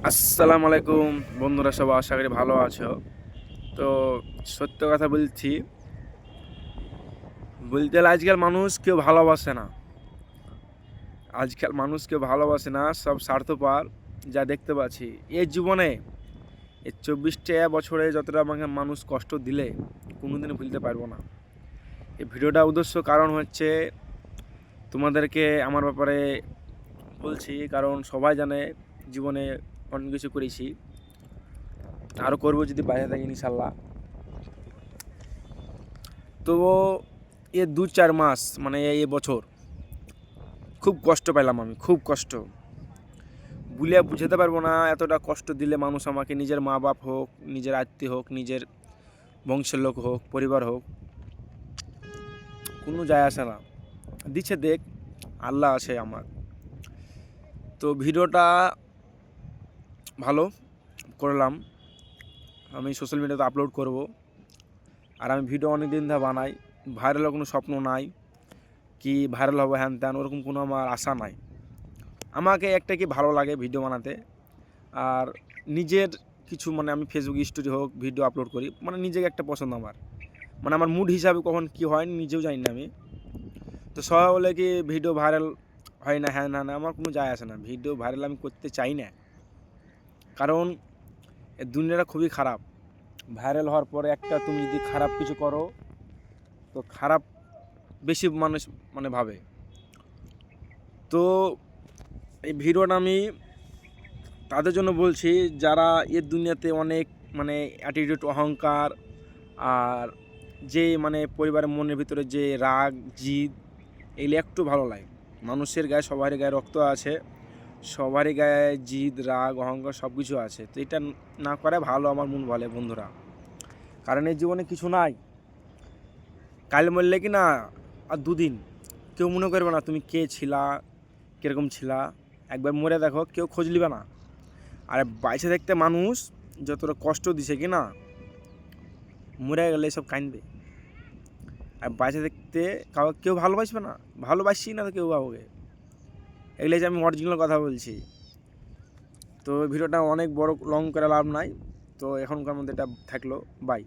আসসালামু আলাইকুম বন্ধুরা, সবাই আশা করি ভালো আছো। তো সত্য কথা বলতে গেলে আজকাল মানুষ কেউ ভালোবাসে না। সব স্বার্থপর। যা দেখতে পাচ্ছি এই জীবনে, এই 24টা বছরে যতটা আমাকে মানুষ কষ্ট দিলে কোনোদিন ভুলতে পারবো না। এই ভিডিওটা উদ্দেশ্য কারণ হচ্ছে তোমাদেরকে আমার ব্যাপারে বলছি, কারণ সবাই জানে জীবনে অনেক কিছু করেছি, আরও করবো যদি বাইরে থাকি ইনশাল্লাহ। তো এ 2-4 মাস মানে এই বছর খুব কষ্ট পেলাম, আমি খুব কষ্ট বুঝিয়ে বুঝাতে পারবো না। এতটা কষ্ট দিলে মানুষ আমাকে, নিজের মা বাপ হোক, নিজের আত্মীয় হোক, নিজের বংশের লোক হোক, পরিবার হোক, কোনো যায় আসে না। দিচ্ছে দেখ, আল্লাহ আছে আমার। তো ভিডিওটা ভালো করলাম, আমি সোশ্যাল মিডিয়াতে আপলোড করব। আর আমি ভিডিও অনেক দিন ধরে বানাই, ভাইরালের কোনো স্বপ্ন নাই, কি ভাইরাল হবো হ্যান ত্যান ওরকম কোনো আমার আশা নাই। আমাকে একটা কি ভালো লাগে ভিডিও বানাতে, আর নিজের কিছু মানে আমি ফেসবুক স্টোরি হোক ভিডিও আপলোড করি, মানে নিজেকে একটা পছন্দ আমার, মানে আমার মুড হিসাবে কখন কি হয় নিজেও জানি না আমি। তো সবাই বলে কি ভিডিও ভাইরাল হয় না, হ্যাঁ না, আমার কোনো যায় আসে না। ভিডিও ভাইরাল আমি করতে চাই না, কারণ এই দুনিয়াটা খুবই খারাপ। ভাইরাল হওয়ার পরে একটা তুমি যদি খারাপ কিছু করো তো খারাপ বেশি মানুষ মানে ভাবে। তো এই ভিডিওটা আমি তাদের জন্য বলছি যারা এর দুনিয়াতে অনেক মানে অ্যাটিটিউড, অহংকার, আর যে মানে পরিবারের মনের ভিতরে যে রাগ জিদ, এগুলো একটু ভালো লাগে। মানুষের গায়ে, সবারই গায়ে রক্ত আছে, সবারই গায়ে জিদ রাগ অহংকার সব কিছু আছে। তো এটা না করে ভালো, আমার মন বলে বন্ধুরা। কারণ এই জীবনে কিছু নাই, কাল মরলে কি না আর দুদিন, কেউ মনে করবে না তুমি কে ছিলা, কীরকম ছিলা। একবার মরে দেখো, কেউ খোঁজ নিবে না। আর বাইসে দেখতে মানুষ যতটা কষ্ট দিছে কি না, মরে গেলে সব কাঁদবে। আর বাইসে দেখতে কেউ ভালোবাসবে না, ভালোবাসি না তো কেউ কাউকে। এগুলো যে আমি অরিজিনাল কথা বলছি। তো ভিডিওটা অনেক বড় লং করে লাভ নাই, তো এখনকার মধ্যে এটা থাকলো, বাই।